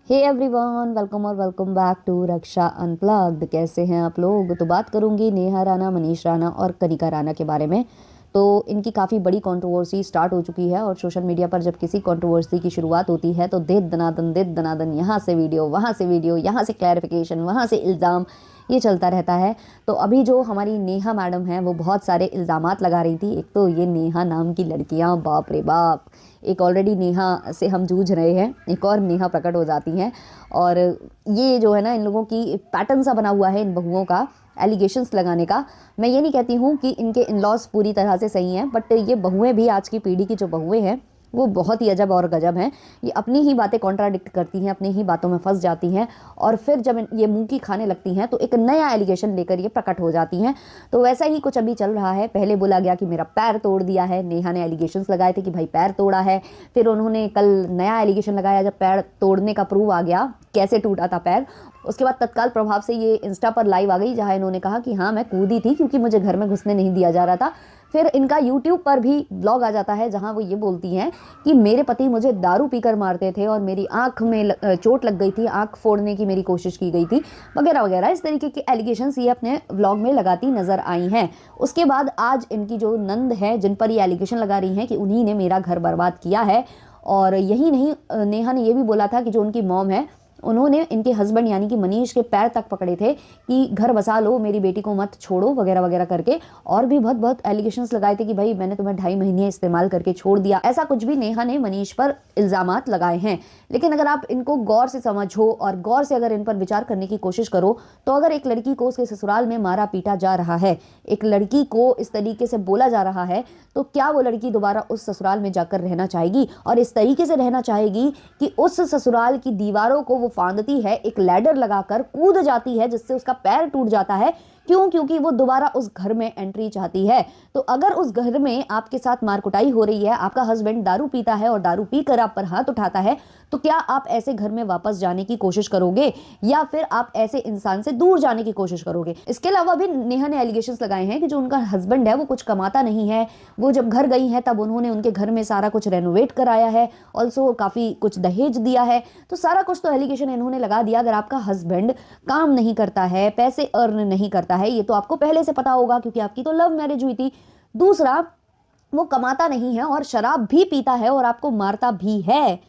हे everyone, welcome और welcome back to Raksha unplugged. कैसे हैं आप लोग? तो बात करूंगी नेहा राणा, मनीष राणा और कनिका राणा के बारे में। तो इनकी काफ़ी बड़ी कंट्रोवर्सी स्टार्ट हो चुकी है और सोशल मीडिया पर जब किसी कंट्रोवर्सी की शुरुआत होती है तो दे दनादन यहाँ से वीडियो, वहाँ से वीडियो, यहाँ से क्लैरिफिकेशन, वहाँ से इल्ज़ाम, ये चलता रहता है। तो अभी जो हमारी नेहा मैडम हैं वो बहुत सारे इल्ज़ामात लगा रही थी। एक तो ये नेहा नाम की लड़कियाँ, बाप रे बाप। एक ऑलरेडी नेहा से हम जूझ रहे हैं, एक और नेहा प्रकट हो जाती हैं। और ये जो है ना, इन लोगों की पैटर्न सा बना हुआ है इन बहुओं का एलिगेशंस लगाने का। मैं ये नहीं कहती हूँ कि इनके इन लॉज पूरी तरह से सही हैं, बट ये बहुएं भी, आज की पीढ़ी की जो बहुएं हैं वो बहुत ही अजब और गजब हैं। ये अपनी ही बातें कॉन्ट्राडिक्ट करती हैं, अपनी ही बातों में फंस जाती हैं और फिर जब ये मुंह की खाने लगती हैं तो एक नया एलिगेशन लेकर ये प्रकट हो जाती हैं। तो वैसा ही कुछ अभी चल रहा है। पहले बोला गया कि मेरा पैर तोड़ दिया है, नेहा ने एलिगेशंस लगाए थे कि भाई पैर तोड़ा है। फिर उन्होंने कल नया एलिगेशन लगाया जब पैर तोड़ने का प्रूव आ गया, कैसे टूटा था पैर। उसके बाद तत्काल प्रभाव से ये इंस्टा पर लाइव आ गई जहां इन्होंने कहा कि हाँ, मैं कूदी थी क्योंकि मुझे घर में घुसने नहीं दिया जा रहा था। फिर इनका यूट्यूब पर भी ब्लॉग आ जाता है जहां वो ये बोलती हैं कि मेरे पति मुझे दारू पीकर मारते थे और मेरी आंख में चोट लग गई थी, आंख फोड़ने की मेरी कोशिश की गई थी, वगैरह वगैरह। इस तरीके के एलिगेशंस ये अपने ब्लॉग में लगाती नजर आई हैं। उसके बाद आज इनकी जो नंद है, जिन पर ये एलिगेशन लगा रही हैं कि उन्हीं ने मेरा घर बर्बाद किया है। और यही नहीं, नेहा ने ये भी बोला था कि जो उनकी मॉम है उन्होंने इनके हस्बैंड यानी कि मनीष के पैर तक पकड़े थे कि घर बसा लो, मेरी बेटी को मत छोड़ो, वगैरह वगैरह करके। और भी बहुत बहुत एलिगेशंस लगाए थे कि भाई मैंने तुम्हें 2.5 महीने इस्तेमाल करके छोड़ दिया। ऐसा कुछ भी नेहा ने मनीष पर इल्जामात लगाए हैं। लेकिन अगर आप इनको गौर से समझो और गौर से अगर इन पर विचार करने की कोशिश करो तो अगर एक लड़की को उसके ससुराल में मारा पीटा जा रहा है, एक लड़की को इस तरीके से बोला जा रहा है, तो क्या वो लड़की दोबारा उस ससुराल में जाकर रहना चाहेगी? और इस तरीके से रहना चाहेगी कि उस ससुराल की दीवारों को वो फांदती है, एक लैडर लगाकर कूद जाती है जिससे उसका पैर टूट जाता है। क्यों? क्योंकि वो दोबारा उस घर में एंट्री चाहती है। तो अगर उस घर में आपके साथ मारकुटाई हो रही है, आपका हस्बैंड दारू पीता है और दारू पीकर आप पर हाथ उठाता है, तो क्या आप ऐसे घर में वापस जाने की कोशिश करोगे या फिर आप ऐसे इंसान से दूर जाने की कोशिश करोगे? इसके अलावा भी नेहा ने एलिगेशंस लगाए हैं कि जो उनका हस्बैंड है वो कुछ कमाता नहीं है। वो जब घर गई है तब उन्होंने उनके घर में सारा कुछ रेनोवेट कराया है, ऑल्सो काफी कुछ दहेज दिया है। तो सारा कुछ तो एलिगेशन इन्होंने लगा दिया। अगर आपका हस्बैंड काम नहीं करता है, पैसे अर्न नहीं करता है, ये तो आपको पहले से पता होगा क्योंकि आपकी तो लव मैरिज हुई थी। दूसरा, वो कमाता नहीं है और शराब भी पीता है और आपको मारता भी है,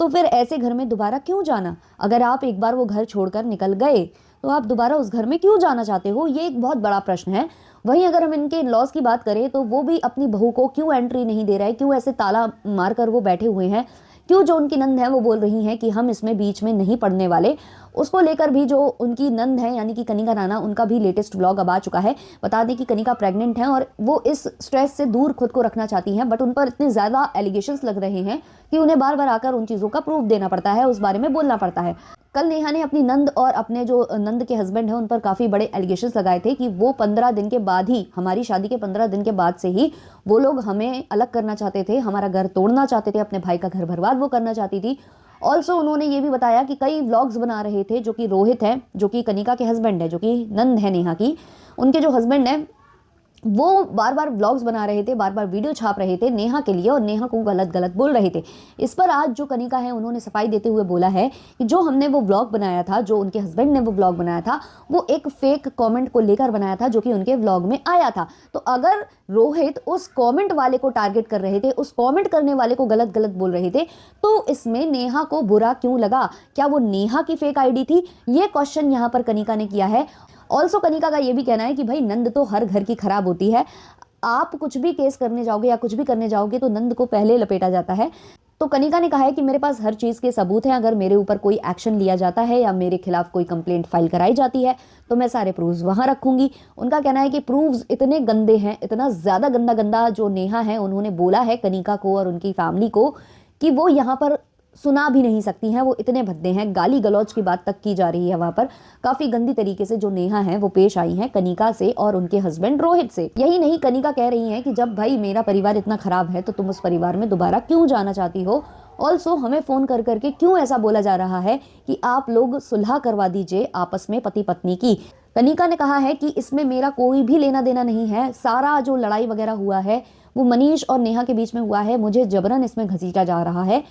तो फिर ऐसे घर में दोबारा क्यों जाना? अगर आप एक बार वो घर छोड़कर निकल गए तो आप दोबारा उस घर में क्यों जाना चाहते हो? ये एक बहुत बड़ा प्रश्न है। वहीं अगर हम इनके लॉस की बात करें तो वो भी अपनी बहू को क्यों एंट्री नहीं दे रहे, क्यों ऐसे ताला मारकर वो बैठे हुए हैं? क्यों जो उनकी नंद है वो बोल रही हैं कि हम इसमें बीच में नहीं पड़ने वाले? उसको लेकर भी जो उनकी नंद है यानी कि कनिका राणा, उनका भी लेटेस्ट व्लॉग अब आ चुका है। बता दें कि कनिका प्रेग्नेंट हैं और वो इस स्ट्रेस से दूर खुद को रखना चाहती हैं, बट उन पर इतने ज़्यादा एलिगेशंस लग रहे हैं कि उन्हें बार बार आकर उन चीज़ों का प्रूफ देना पड़ता है, उस बारे में बोलना पड़ता है। कल नेहा ने अपनी नंद और अपने जो नंद के हस्बैंड हैं उन पर काफ़ी बड़े एलिगेशंस लगाए थे कि वो 15 दिन के बाद ही, हमारी शादी के 15 दिन के बाद से ही वो लोग हमें अलग करना चाहते थे, हमारा घर तोड़ना चाहते थे, अपने भाई का घर बर्बाद वो करना चाहती थी। ऑल्सो उन्होंने ये भी बताया कि कई व्लॉग्स बना रहे थे, जो कि रोहित है, जो कि कनिका के हस्बैंड है, जो कि नंद है नेहा की, उनके जो हस्बैंड है वो बार बार व्लॉग्स बना रहे थे, बार बार वीडियो छाप रहे थे नेहा के लिए और नेहा को गलत गलत बोल रहे थे। इस पर आज जो कनिका है उन्होंने सफाई देते हुए बोला है कि जो हमने वो व्लॉग बनाया था, जो उनके हस्बैंड ने वो व्लॉग बनाया था, वो एक फेक कमेंट को लेकर बनाया था जो कि उनके व्लॉग में आया था। तो अगर रोहित उस कमेंट वाले को टारगेट कर रहे थे, उस कमेंट करने वाले को गलत गलत बोल रहे थे, तो इसमें नेहा को बुरा क्यों लगा? क्या वो नेहा की फेक आईडी थी? ये क्वेश्चन यहाँ पर कनिका ने किया है। ऑल्सो कनिका का ये भी कहना है कि भाई नंद तो हर घर की खराब होती है, आप कुछ भी केस करने जाओगे या कुछ भी करने जाओगे तो नंद को पहले लपेटा जाता है। तो कनिका ने कहा है कि मेरे पास हर चीज़ के सबूत हैं, अगर मेरे ऊपर कोई एक्शन लिया जाता है या मेरे खिलाफ कोई कंप्लेंट फाइल कराई जाती है तो मैं सारे प्रूफ्स वहां रखूंगी। उनका कहना है कि प्रूफ्स इतने गंदे हैं, इतना ज़्यादा गंदा गंदा जो नेहा है उन्होंने बोला है कनिका को और उनकी फैमिली को कि वो यहाँ पर सुना भी नहीं सकती हैं, वो इतने भद्दे हैं। गाली गलौज की बात तक की जा रही है वहां पर। काफी गंदी तरीके से जो नेहा है वो पेश आई हैं कनिका से और उनके हस्बैंड रोहित से। यही नहीं, कनिका कह रही हैं कि जब भाई मेरा परिवार इतना खराब है तो तुम उस परिवार में दोबारा क्यों जाना चाहती हो? ऑल्सो हमें फोन कर करके क्यों ऐसा बोला जा रहा है कि आप लोग सुलह करवा दीजिए आपस में पति पत्नी की? कनिका ने कहा है कि इसमें मेरा कोई भी लेना देना नहीं है, सारा जो लड़ाई वगैरह हुआ है वो मनीष और नेहा के बीच में हुआ है, मुझे जबरन इसमें घसीटा जा रहा है।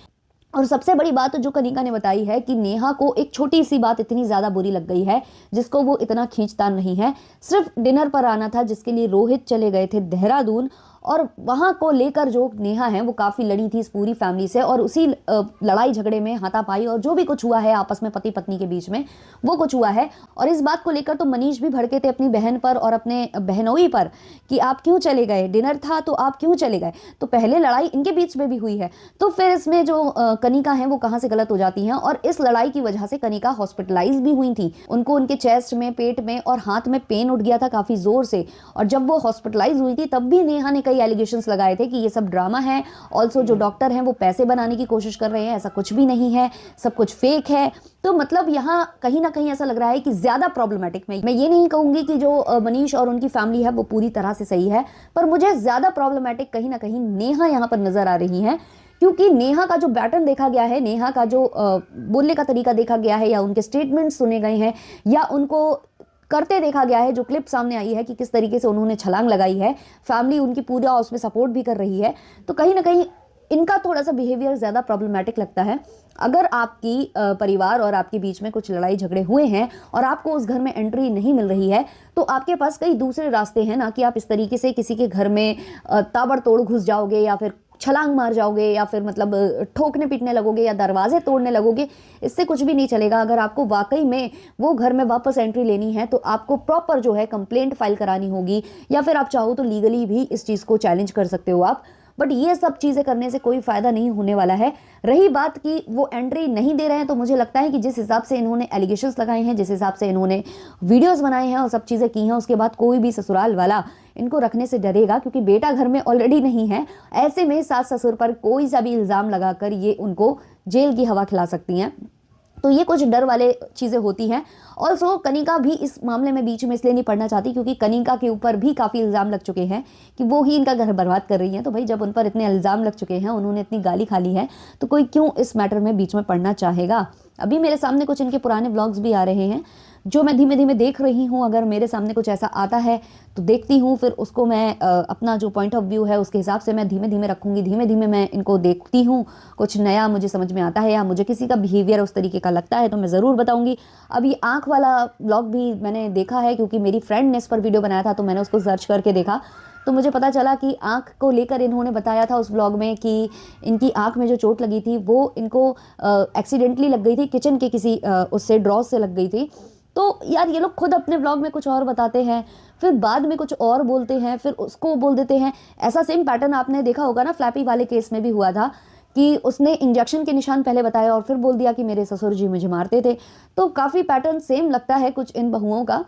और सबसे बड़ी बात जो कनिका ने बताई है कि नेहा को एक छोटी सी बात इतनी ज़्यादा बुरी लग गई है जिसको वो इतना खींचतान नहीं है। सिर्फ डिनर पर आना था जिसके लिए रोहित चले गए थे देहरादून, और वहां को लेकर जो नेहा है वो काफ़ी लड़ी थी इस पूरी फैमिली से, और उसी लड़ाई झगड़े में हाथापाई और जो भी कुछ हुआ है आपस में पति पत्नी के बीच में वो कुछ हुआ है। और इस बात को लेकर तो मनीष भी भड़के थे अपनी बहन पर और अपने बहनोई पर कि आप क्यों चले गए, डिनर था तो आप क्यों चले गए। तो पहले लड़ाई इनके बीच में भी हुई है, तो फिर इसमें जो कनिका है वो कहाँ से गलत हो जाती हैं। और इस लड़ाई की वजह से कनिका हॉस्पिटलाइज भी हुई थी, उनको उनके चेस्ट में, पेट में और हाथ में पेन उठ गया था काफ़ी ज़ोर से। और जब वो हॉस्पिटलाइज हुई थी तब भी नेहा ने कई एलिगेशंस लगाए थे कि ये सब ड्रामा है, ऑल्सो जो डॉक्टर हैं वो पैसे बनाने की कोशिश कर रहे हैं, ऐसा कुछ भी नहीं है, सब कुछ फेक है। तो मतलब यहाँ कहीं ना कहीं ऐसा लग रहा है कि ज़्यादा प्रॉब्लमेटिक, मैं ये नहीं कहूँगी कि जो मनीष और उनकी फैमिली है वो पूरी तरह से सही है, पर मुझे ज़्यादा प्रॉब्लमेटिक कहीं ना कहीं नेहा यहाँ पर नज़र आ रही है। क्योंकि नेहा का जो पैटर्न देखा गया है, नेहा का जो बोलने का तरीका देखा गया है, या उनके स्टेटमेंट सुने गए हैं, या उनको करते देखा गया है, जो क्लिप सामने आई है कि किस तरीके से उन्होंने छलांग लगाई है, फैमिली उनकी पूरा उसमें सपोर्ट भी कर रही है, तो कहीं ना कहीं इनका थोड़ा सा बिहेवियर ज़्यादा प्रॉब्लमेटिक लगता है। अगर आपकी परिवार और आपके बीच में कुछ लड़ाई झगड़े हुए हैं और आपको उस घर में एंट्री नहीं मिल रही है, तो आपके पास कई दूसरे रास्ते हैं ना, कि आप इस तरीके से किसी के घर में ताबड़तोड़ घुस जाओगे, या फिर छलांग मार जाओगे, या फिर मतलब ठोकने पीटने लगोगे, या दरवाजे तोड़ने लगोगे। इससे कुछ भी नहीं चलेगा। अगर आपको वाकई में वो घर में वापस एंट्री लेनी है तो आपको प्रॉपर जो है कंप्लेंट फाइल करानी होगी, या फिर आप चाहो तो लीगली भी इस चीज़ को चैलेंज कर सकते हो आप। बट ये सब चीज़ें करने से कोई फ़ायदा नहीं होने वाला है। रही बात कि वो एंट्री नहीं दे रहे हैं, तो मुझे लगता है कि जिस हिसाब से इन्होंने एलिगेशंस लगाए हैं, जिस हिसाब से इन्होंने वीडियोस बनाए हैं और सब चीज़ें की हैं, उसके बाद कोई भी ससुराल वाला इनको रखने से डरेगा, क्योंकि बेटा घर में ऑलरेडी नहीं है। ऐसे में सास ससुर पर कोई सा भी इल्ज़ाम लगाकर ये उनको जेल की हवा खिला सकती हैं। तो ये कुछ डर वाले चीज़ें होती हैं। ऑल्सो कनिका भी इस मामले में बीच में इसलिए नहीं पड़ना चाहती क्योंकि कनिका के ऊपर भी काफ़ी इल्ज़ाम लग चुके हैं कि वो ही इनका घर बर्बाद कर रही हैं। तो भाई जब उन पर इतने इल्ज़ाम लग चुके हैं, उन्होंने इतनी गाली खा ली है, तो कोई क्यों इस मैटर में बीच में पड़ना चाहेगा। अभी मेरे सामने कुछ इनके पुराने व्लॉग्स भी आ रहे हैं जो मैं धीमे धीमे देख रही हूँ। अगर मेरे सामने कुछ ऐसा आता है तो देखती हूँ, फिर उसको मैं अपना जो पॉइंट ऑफ व्यू है उसके हिसाब से मैं धीमे धीमे रखूँगी। धीमे धीमे मैं इनको देखती हूँ, कुछ नया मुझे समझ में आता है या मुझे किसी का बिहेवियर उस तरीके का लगता है तो मैं ज़रूर बताऊँगी। अभी आँख वाला व्लॉग भी मैंने देखा है क्योंकि मेरी फ्रेंड ने इस पर वीडियो बनाया था, तो मैंने उसको सर्च करके देखा, तो मुझे पता चला कि आँख को लेकर इन्होंने बताया था उस व्लॉग में कि इनकी आँख में जो चोट लगी थी वो इनको एक्सीडेंटली लग गई थी, किचन के किसी उससे ड्रॉ से लग गई थी। तो यार ये लोग खुद अपने ब्लॉग में कुछ और बताते हैं, फिर बाद में कुछ और बोलते हैं, फिर उसको बोल देते हैं। ऐसा सेम पैटर्न आपने देखा होगा ना, फ्लैपी वाले केस में भी हुआ था कि उसने इंजेक्शन के निशान पहले बताया और फिर बोल दिया कि मेरे ससुर जी मुझे मारते थे। तो काफ़ी पैटर्न सेम लगता है कुछ इन बहुओं का।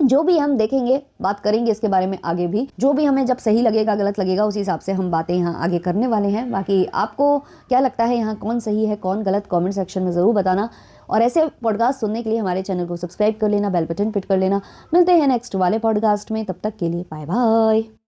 जो भी हम देखेंगे, बात करेंगे इसके बारे में आगे भी, जो भी हमें जब सही लगेगा गलत लगेगा उसी हिसाब से हम बातें यहाँ आगे करने वाले हैं। बाकी आपको क्या लगता है यहाँ कौन सही है कौन गलत, कमेंट सेक्शन में ज़रूर बताना। और ऐसे पॉडकास्ट सुनने के लिए हमारे चैनल को सब्सक्राइब कर लेना, बेल बटन पिट कर लेना। मिलते हैं नेक्स्ट वाले पॉडकास्ट में, तब तक के लिए बाय बाय।